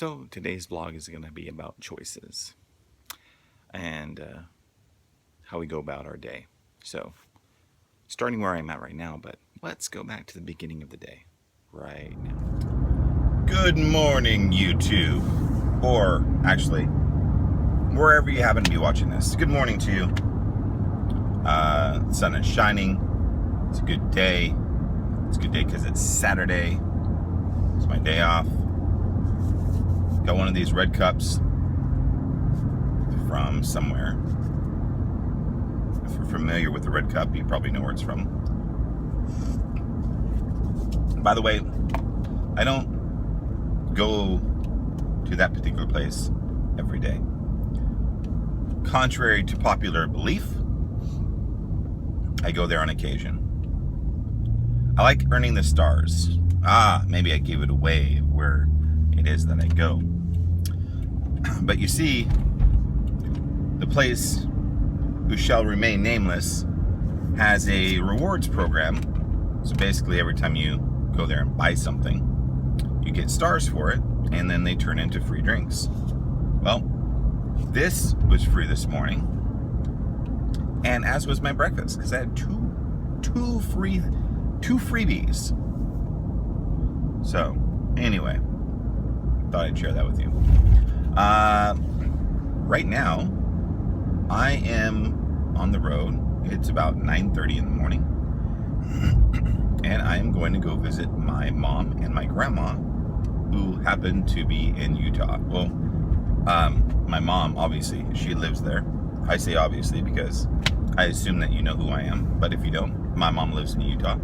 So today's vlog is going to be about choices and how we go about our day. So starting where I'm at right now, but let's go back to the beginning of the day right now. Good morning, YouTube, or actually wherever you happen to be watching this. Good morning to you. The sun is shining. It's a good day. It's a good day because it's Saturday. It's my day off. Got one of these red cups from somewhere. If you're familiar with the red cup, you probably know where it's from. By the way, I don't go to that particular place every day. Contrary to popular belief, I go there on occasion. I like earning the stars. Maybe I gave it away where it is that I go. But you see, the place who shall remain nameless has a rewards program. So basically every time you go there and buy something, you get stars for it, and then they turn into free drinks. Well, this was free this morning, and as was my breakfast, because I had two freebies. So anyway, thought I'd share that with you. Right now, I am on the road. It's about 9:30 in the morning, and I am going to go visit my mom and my grandma, who happen to be in Utah. Well, my mom, obviously, she lives there. I say obviously because I assume that you know who I am, but if you don't, my mom lives in Utah.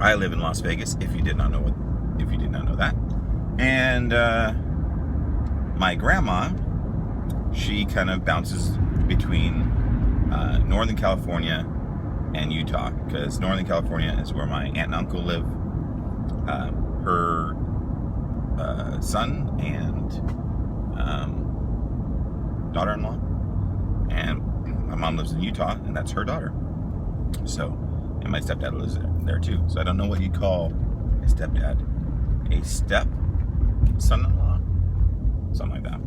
I live in Las Vegas, if you did not know that. And my grandma, she kind of bounces between Northern California and Utah, because Northern California is where my aunt and uncle live. Her son and daughter-in-law, and my mom lives in Utah, and that's her daughter. So, and my stepdad lives there too. So I don't know what you call a stepdad. A step son-in-law? Something like that.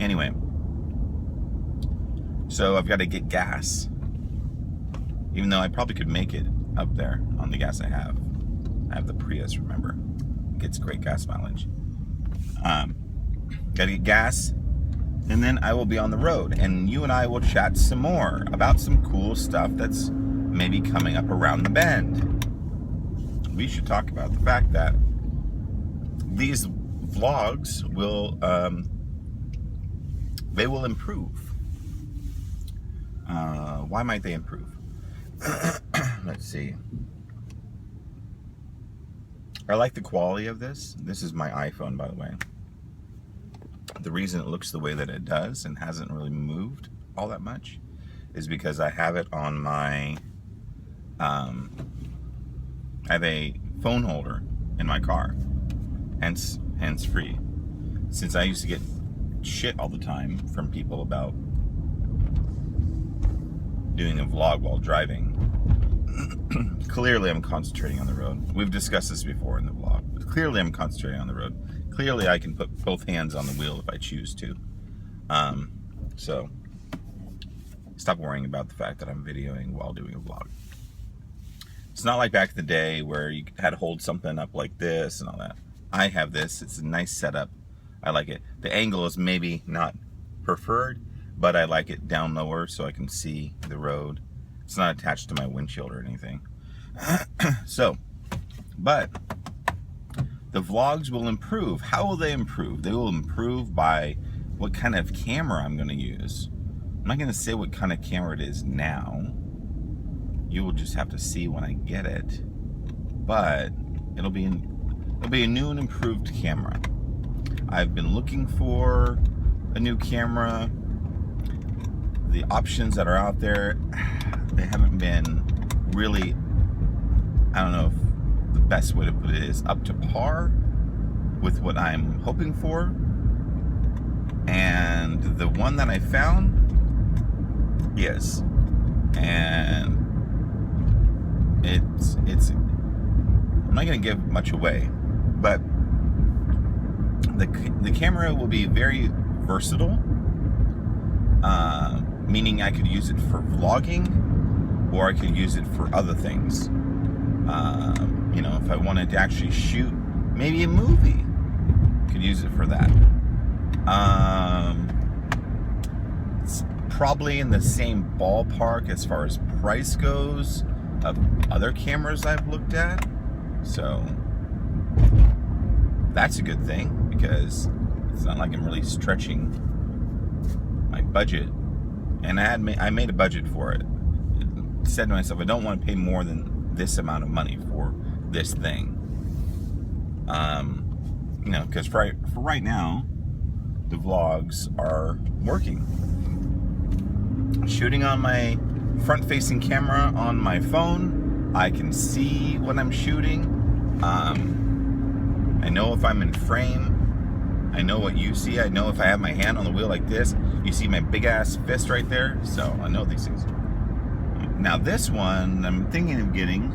Anyway, so I've got to get gas, even though I probably could make it up there on the gas I have. I have the Prius, remember? It gets great gas mileage. Gotta get gas, and then I will be on the road, and you and I will chat some more about some cool stuff that's maybe coming up around the bend. We should talk about the fact that these vlogs will they will improve. Why might they improve? Let's see. I like the quality of this. This is my iPhone, by the way. The reason it looks the way that it does and hasn't really moved all that much is because I have it on my I have a phone holder in my car, hence free. Since I used to get shit all the time from people about doing a vlog while driving. Clearly I'm concentrating on the road. We've discussed this before in the vlog. But clearly I'm concentrating on the road. Clearly I can put both hands on the wheel if I choose to. So stop worrying about the fact that I'm videoing while doing a vlog. It's not like back in the day where you had to hold something up like this and all that. I have this. It's a nice setup. I like it. The angle is maybe not preferred, but I like it down lower so I can see the road. It's not attached to my windshield or anything. So, but the vlogs will improve. How will they improve? They will improve by what kind of camera I'm going to use. I'm not going to say what kind of camera it is now. You will just have to see when I get it. But it'll be a new and improved camera. I've been looking for a new camera. The options that are out there, they haven't been really, I don't know if the best way to put it is up to par with what I'm hoping for. And the one that I found is, and it's I'm not going to give much away, but the camera will be very versatile, meaning I could use it for vlogging, or I could use it for other things. If I wanted to actually shoot maybe a movie, could use it for that. It's probably in the same ballpark as far as price goes of other cameras I've looked at. So that's a good thing, because it's not like I'm really stretching my budget. And I made a budget for it. I said to myself, I don't want to pay more than this amount of money for this thing. Because for right now, the vlogs are working. Shooting on my front-facing camera on my phone, I can see what I'm shooting. I know if I'm in frame. I know what you see. I know if I have my hand on the wheel like this. You see my big-ass fist right there? So I know these things. Now this one, I'm thinking of getting,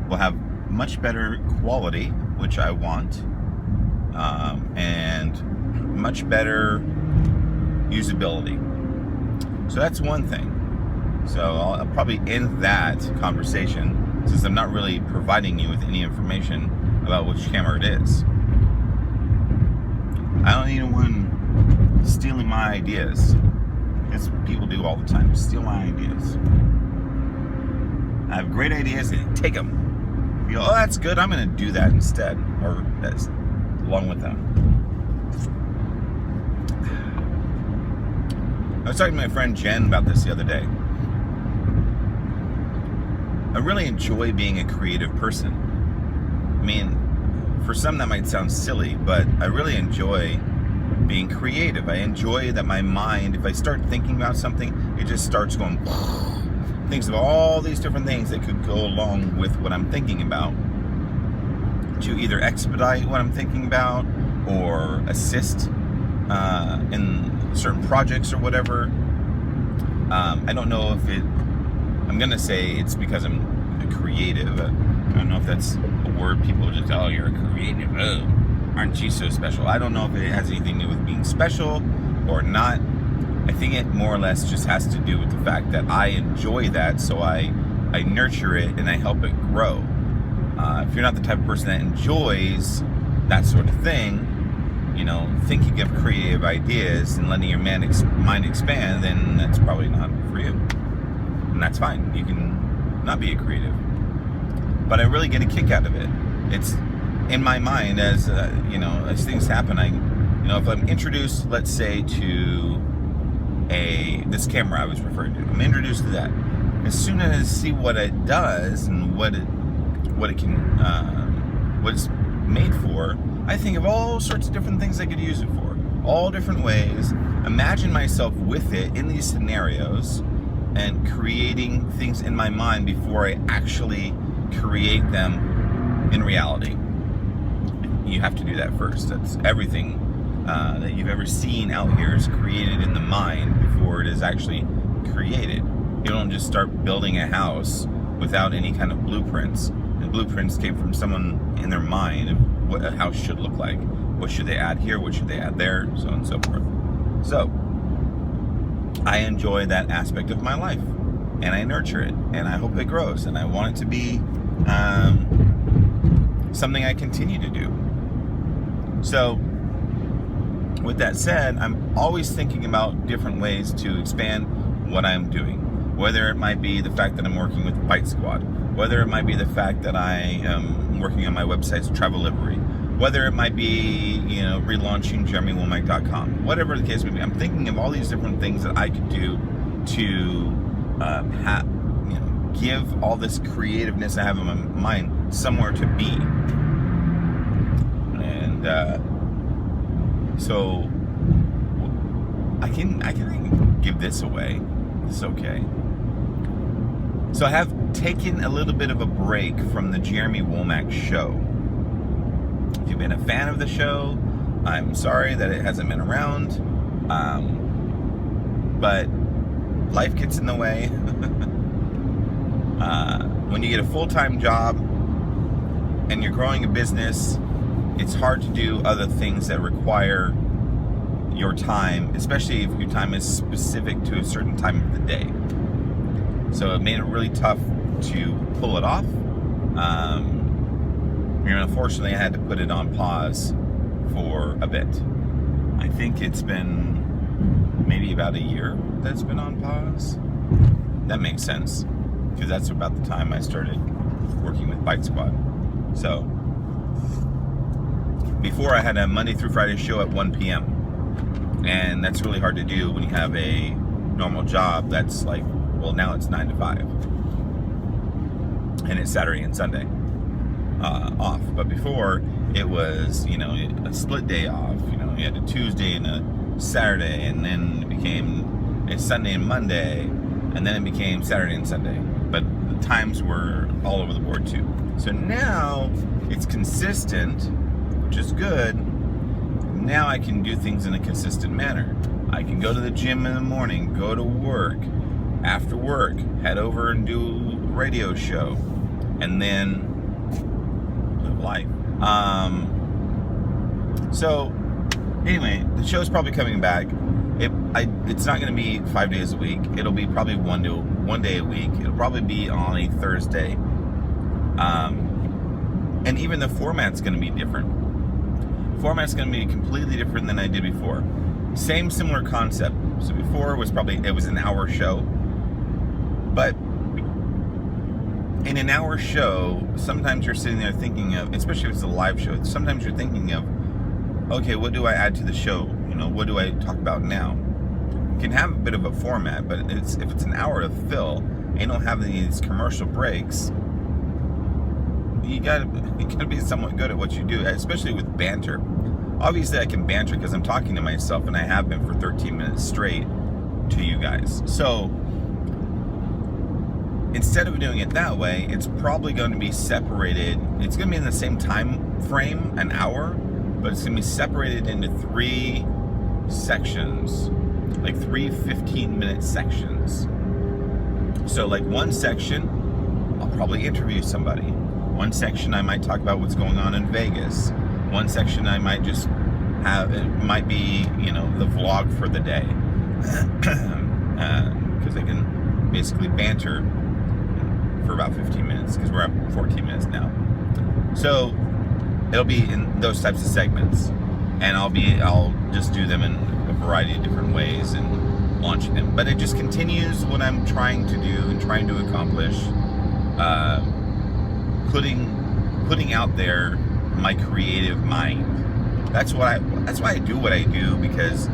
will have much better quality, which I want, and much better usability. So that's one thing. So I'll probably end that conversation, since I'm not really providing you with any information about which camera it is. I don't need anyone stealing my ideas. That's what people do all the time, steal my ideas. I have great ideas and take them. You go, oh, that's good, I'm going to do that instead, or that's along with them. I was talking to my friend Jen about this the other day. I really enjoy being a creative person. I mean, for some that might sound silly, but I really enjoy being creative. I enjoy that my mind, if I start thinking about something, it just starts going, thinks of all these different things that could go along with what I'm thinking about, to either expedite what I'm thinking about or assist in certain projects or whatever. I don't know if I'm gonna say it's because I'm a creative. I don't know if that's a word people just, oh, you're a creative, oh, aren't you so special? I don't know if it has anything to do with being special or not. I think it more or less just has to do with the fact that I enjoy that, so I nurture it and I help it grow. If you're not the type of person that enjoys that sort of thing, thinking of creative ideas and letting your mind expand, then that's probably not for you. And that's fine. You can not be a creative. But I really get a kick out of it. It's in my mind as things happen. If I'm introduced, let's say, to this camera I was referring to, I'm introduced to that. As soon as I see what it does and what it's made for, I think of all sorts of different things I could use it for. All different ways. Imagine myself with it in these scenarios and creating things in my mind before I actually create them in reality. You have to do that first. That's everything that you've ever seen out here is created in the mind before it is actually created. You don't just start building a house without any kind of blueprints. And blueprints came from someone in their mind of what a house should look like. What should they add here? What should they add there? So on and so forth. So I enjoy that aspect of my life, and I nurture it, and I hope it grows, and I want it to be something I continue to do. So with that said, I'm always thinking about different ways to expand what I'm doing. Whether it might be the fact that I'm working with Bite Squad, whether it might be the fact that I am working on my website's travel livery, whether it might be, relaunching JeremyWomack.com, whatever the case may be. I'm thinking of all these different things that I could do to give all this creativeness I have in my mind somewhere to be. And so I can give this away. It's okay. So I have taken a little bit of a break from the Jeremy Womack show. If you've been a fan of the show, I'm sorry that it hasn't been around. But life gets in the way. When you get a full-time job and you're growing a business it's hard to do other things that require your time, especially if your time is specific to a certain time of the day. So it made it really tough to pull it off. Unfortunately, I had to put it on pause for a bit. I think it's been maybe about a year that's been on pause. That makes sense, because that's about the time I started working with Bike Squad. So before, I had a Monday through Friday show at 1 p.m. and that's really hard to do when you have a normal job that's like, well, now it's 9 to 5 and it's Saturday and Sunday off. But before, it was, a split day off. You had a Tuesday and a Saturday, and then it became a Sunday and Monday, and then it became Saturday and Sunday. But the times were all over the board too. So now it's consistent, which is good. Now I can do things in a consistent manner. I can go to the gym in the morning, go to work, after work, head over and do a radio show, and then live life. So anyway, the show's probably coming back. It's not going to be 5 days a week. It'll be probably one day a week. It'll probably be on a Thursday. And even the format's going to be different. Format's going to be completely different than I did before. Same similar concept. So before it was an hour show. But in an hour show, sometimes you're sitting there thinking of, especially if it's a live show, sometimes you're thinking of, okay, what do I add to the show? What do I talk about now? You can have a bit of a format, but if it's an hour to fill and you don't have any of these commercial breaks, you gotta be somewhat good at what you do, especially with banter. Obviously, I can banter because I'm talking to myself, and I have been for 13 minutes straight to you guys. So instead of doing it that way, it's probably going to be separated. It's going to be in the same time frame, an hour, but it's going to be separated into 3 sections, like 3 15-minute sections. So like one section, I'll probably interview somebody. One section, I might talk about what's going on in Vegas. One section, I might just have, it might be, the vlog for the day. Because I can basically banter for about 15 minutes, because we're at 14 minutes now. So it'll be in those types of segments, and I'll just do them in a variety of different ways and launching them. But it just continues what I'm trying to do and trying to accomplish, putting out there my creative mind. That's why I do what I do, because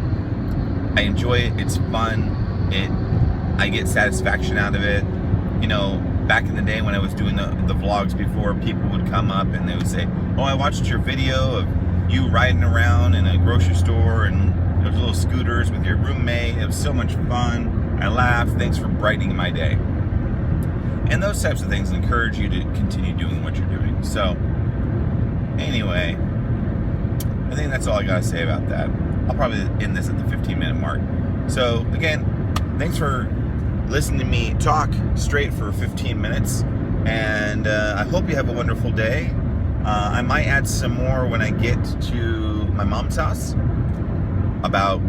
I enjoy it. It's fun. I get satisfaction out of it. Back in the day when I was doing the vlogs before, people would come up and they would say, "Oh, I watched your video of you riding around in a grocery store and those little scooters with your roommate. It was so much fun. I laughed. Thanks for brightening my day." And those types of things encourage you to continue doing what you're doing. So anyway, I think that's all I gotta say about that. I'll probably end this at the 15-minute mark. So again, thanks for listening to me talk straight for 15 minutes, and I hope you have a wonderful day. I might add some more when I get to my mom's house about,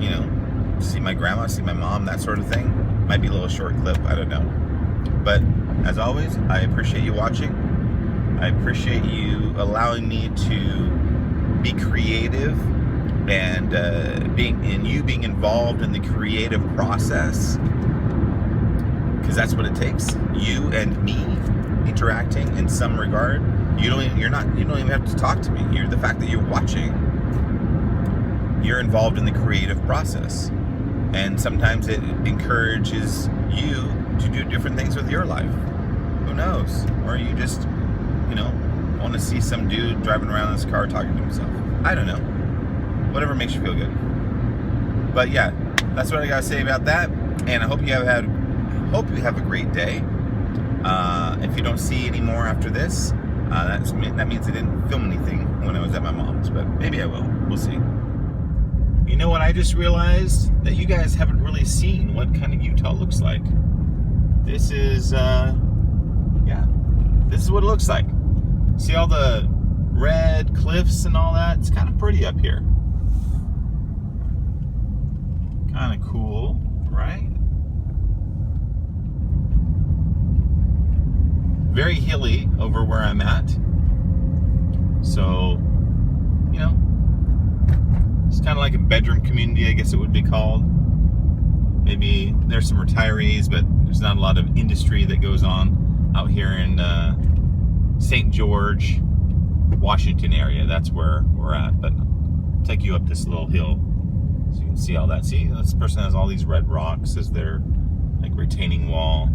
see my grandma, see my mom, that sort of thing. Might be a little short clip, I don't know. But as always, I appreciate you watching. I appreciate you allowing me to be creative and being involved in the creative process, because that's what it takes. You and me interacting in some regard. You don't even have to talk to me. The fact that you're watching, you're involved in the creative process, and sometimes it encourages you to do different things with your life. Who knows? Or you just, want to see some dude driving around in his car talking to himself. I don't know. Whatever makes you feel good. But yeah, that's what I gotta say about that. And I hope you have a great day. If you don't see any more after this, that means I didn't film anything when I was at my mom's, but maybe I will. We'll see. You know what? I just realized that you guys haven't really seen what kind of Utah looks like. This is, this is what it looks like. See all the red cliffs and all that. It's kind of pretty up here. Kind of cool, right? Very hilly over where I'm at. So, you know, it's kind of like a bedroom community, I guess it would be called. Maybe there's some retirees, but there's not a lot of industry that goes on out here in St. George, Washington area. That's where we're at. But I'll take you up this little hill so you can see all that. See, this person has all these red rocks as their like retaining wall.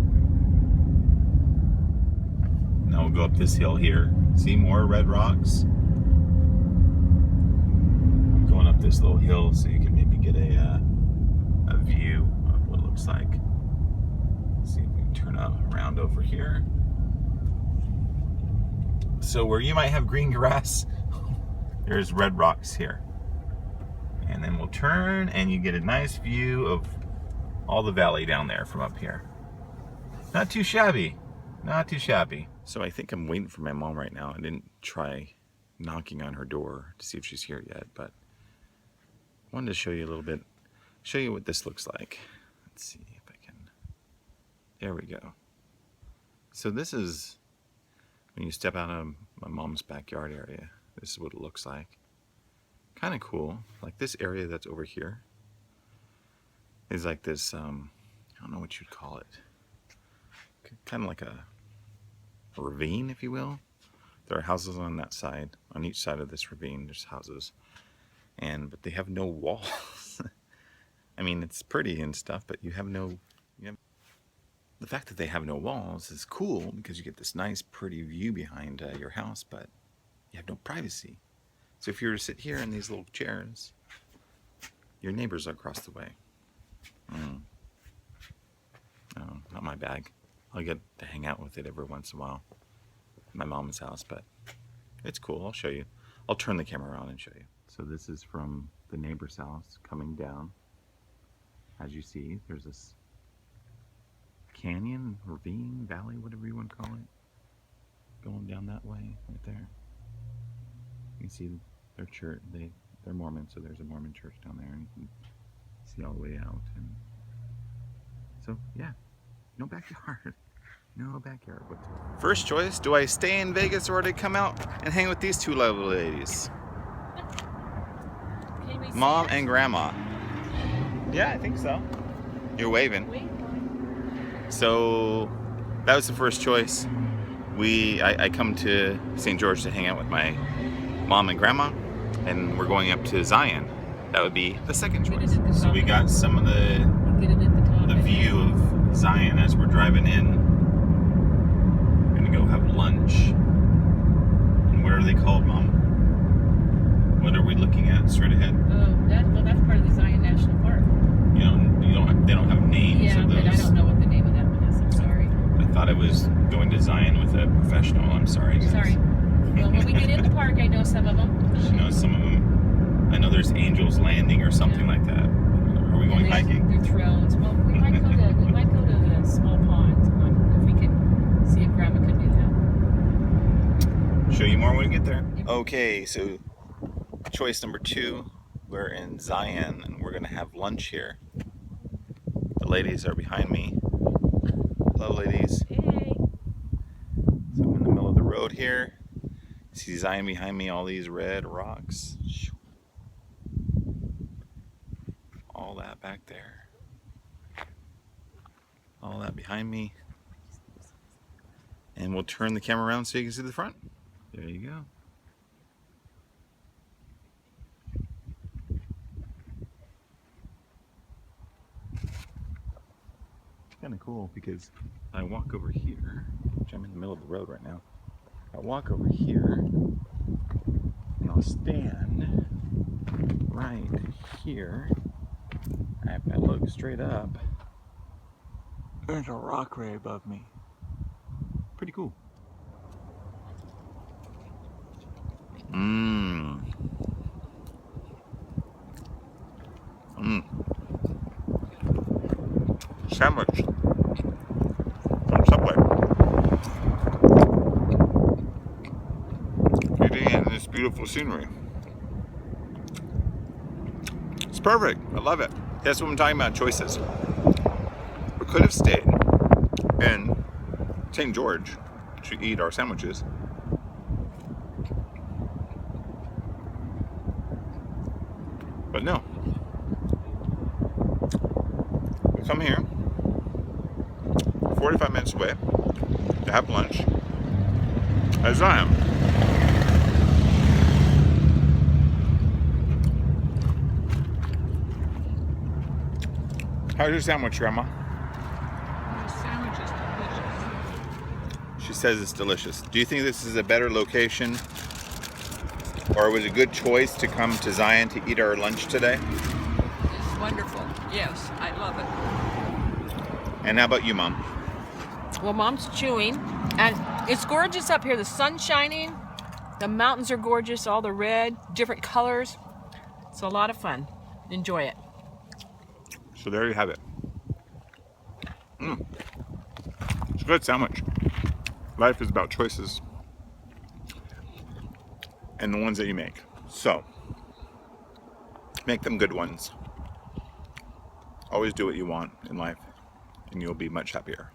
Now we'll go up this hill here. See more red rocks? Going up this little hill so you can maybe get a view of what it looks like. Let's see if we can turn around over here. So where you might have green grass, there's red rocks here. And then we'll turn and you get a nice view of all the valley down there from up here. Not too shabby. Not too shabby. So I think I'm waiting for my mom right now. I didn't try knocking on her door to see if she's here yet, but I wanted to show you a little bit, show you what this looks like. Let's see if I can, there we go. So this is, when you step out of my mom's backyard area, this is what it looks like. Kind of cool. Like this area that's over here is like this, I don't know what you'd call it. Kind of like a ravine, if you will. There are houses on that side. On each side of this ravine, there's houses. But they have no walls. I mean, it's pretty and stuff, but you have no, the fact that they have no walls is cool because you get this nice, pretty view behind your house, but you have no privacy. So if you were to sit here in these little chairs, your neighbors are across the way. Oh, not my bag. I'll get to hang out with it every once in a while at my mom's house, but it's cool. I'll show you. I'll turn the camera around and show you. So this is from the neighbor's house coming down. As you see, there's this canyon, ravine, valley, whatever you want to call it, going down that way right there. You can see their church. They're Mormon, so there's a Mormon church down there, and you can see all the way out. And so yeah, no backyard. No backyard whatsoever. First choice, do I stay in Vegas or do I come out and hang with these two lovely ladies? Mom and Grandma. Yeah, I think so. You're waving. So that was the first choice. I come to St. George to hang out with my mom and grandma, and we're going up to Zion. That would be the second choice. So we got some of the view of Zion as we're driving in. We're gonna go have lunch. And what are they called, Mom? What are we looking at straight ahead? That's part of the Zion National Park. They don't have names of those. But I don't know what the name of that one is. I'm sorry. I thought I was going to Zion with a professional. I'm sorry, guys. Sorry. Well, when we get in the park, I know some of them. She knows some of them. I know there's Angel's Landing or something like that. Are we going hiking? They're thrones. Well, we might go to the small ponds if we can see if Grandma could do that. Show you more when we get there. Okay, so choice number 2, we're in Zion and we're gonna have lunch here. The ladies are behind me. Hello, ladies. Hey. So I'm in the middle of the road here. See Zion behind me, all these red rocks. All that back there. All that behind me. And we'll turn the camera around so you can see the front. There you go. Kind of cool because I walk over here, which I'm in the middle of the road right now. I walk over here and I'll stand right here. If I look straight up, there's a rock right above me. Pretty cool. Sandwich from Subway. Eating it in this beautiful scenery. It's perfect. I love it. That's what I'm talking about, choices. We could have stayed in St. George to eat our sandwiches. But no. We come here, 45 minutes away, to have lunch at Zion. How's your sandwich, Grandma? The sandwich is delicious. She says it's delicious. Do you think this is a better location, or was it a good choice to come to Zion to eat our lunch today? It's wonderful. Yes, I love it. And how about you, Mom? Well, Mom's chewing, and it's gorgeous up here. The sun's shining, the mountains are gorgeous, all the red, different colors. It's a lot of fun. Enjoy it. So there you have it. It's a good sandwich. Life is about choices and the ones that you make. So make them good ones. Always do what you want in life and you'll be much happier.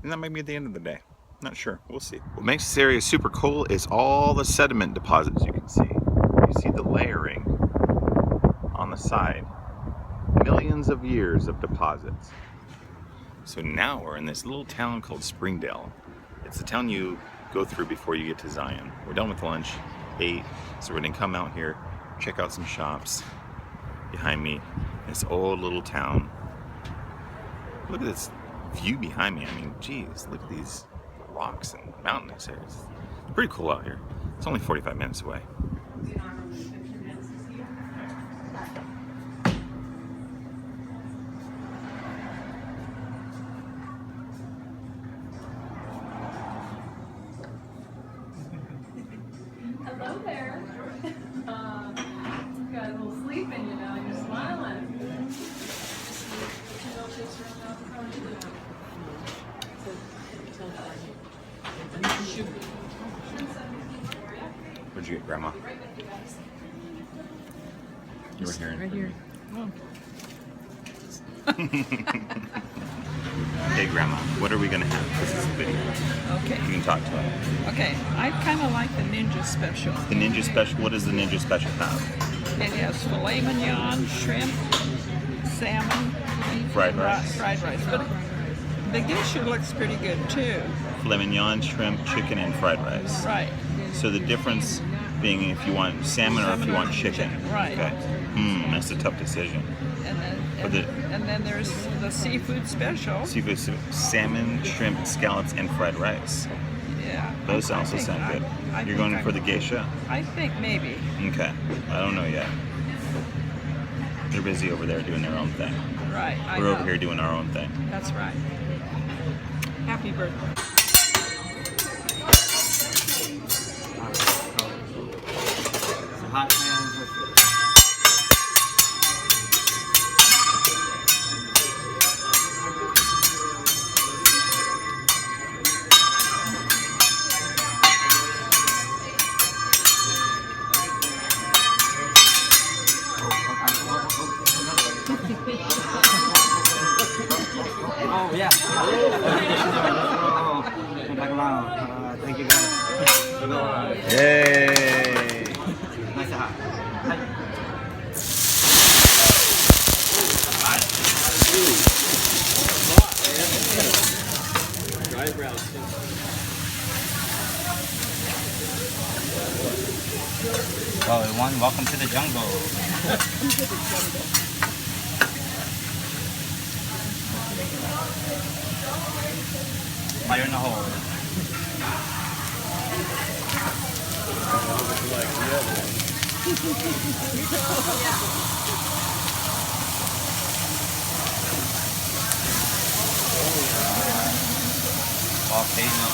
And that might be at the end of the day. Not sure. We'll see. What makes this area super cool is all the sediment deposits you can see. You see the layering on the side. Millions of years of deposits. So now we're in this little town called Springdale. It's the town you go through before you get to Zion. We're done with lunch, ate, so we're gonna come out here, check out some shops. Behind me, this old little town. Look at this view behind me. I mean, geez, look at these rocks and mountains here. It's pretty cool out here. It's only 45 minutes away. Hello there. You got a little sleep in you now. You're smiling. Where'd you get, Grandma? You were hearing. Right here. Hey, Grandma, what are we gonna have? This is a video. Okay. You can talk to her. Okay. I kind of like the Ninja Special. The Ninja Special. What does the Ninja Special have? It has filet mignon, shrimp, salmon, Fried rice. fried rice. But the geisha looks pretty good too. Filet mignon, shrimp, chicken, and fried rice. Right. So the difference being if you want salmon or if you want chicken. Right. Okay. That's a tough decision. And then But the- and then there's the seafood special. Seafood, salmon, shrimp, scallops, and fried rice. Yeah. Those I also think sound good. I You're think going I- for the geisha? I think maybe. Okay. I don't know yet. They're busy over there doing their own thing. Right. I We're over know. here doing our own thing. That's right. Happy birthday. Hot hands with oh yeah. Thank you guys. Yay! Nice to have. Hello everyone, welcome to the jungle. Fire in the hole. Volcano.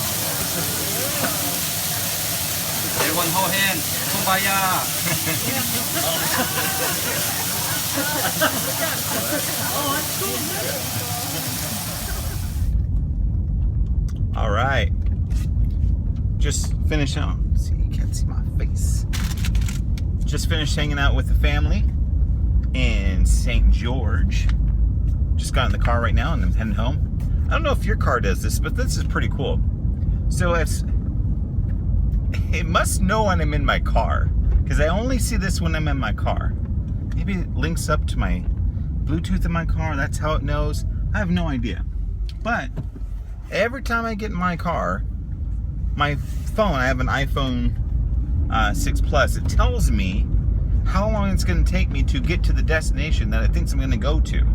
Everyone hold hands. Kumbaya. All right. Just finish out. See, you can't see my Just finished hanging out with the family in St. George. Just got in the car right now and I'm heading home. I don't know if your car does this, but this is pretty cool. So it must know when I'm in my car, because I only see this when I'm in my car. Maybe it links up to my Bluetooth in my car. That's how it knows. I have no idea. But every time I get in my car, my phone, I have an iPhone 6 Plus, it tells me how long it's going to take me to get to the destination that I think I'm going to go to.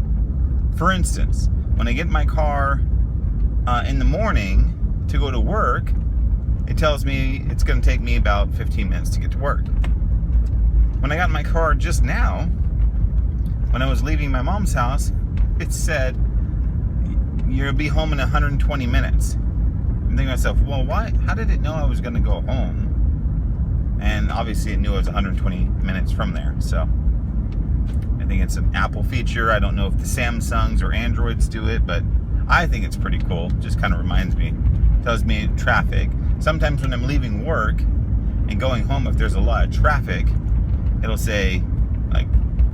For instance, when I get in my car in the morning to go to work, it tells me it's going to take me about 15 minutes to get to work. When I got in my car just now, when I was leaving my mom's house, it said, you'll be home in 120 minutes. I'm thinking to myself, well, why? How did it know I was going to go home? And obviously it knew it was 120 minutes from there. So I think it's an Apple feature. I don't know if the Samsungs or Androids do it, but I think it's pretty cool. Just kind of reminds me, tells me traffic. Sometimes when I'm leaving work and going home, if there's a lot of traffic, it'll say like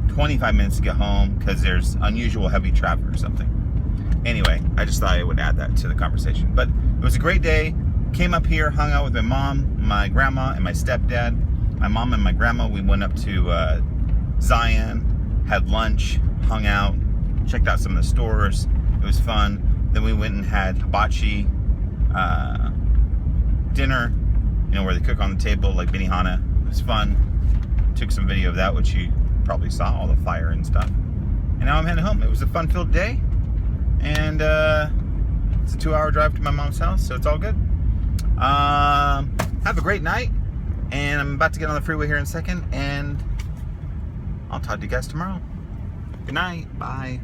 25 minutes to get home because there's unusual heavy traffic or something. Anyway, I just thought I would add that to the conversation. But it was a great day. Came up here, hung out with my mom, my grandma, and my stepdad. My mom and my grandma, we went up to Zion, had lunch, hung out, checked out some of the stores. It was fun. Then we went and had hibachi dinner, you know, where they cook on the table like Benihana. It was fun. Took some video of that, which you probably saw, all the fire and stuff. And now I'm heading home. It was a fun-filled day. And it's a 2-hour drive to my mom's house, so it's all good. Have a great night. And I'm about to get on the freeway here in a second. And I'll talk to you guys tomorrow. Good night. Bye.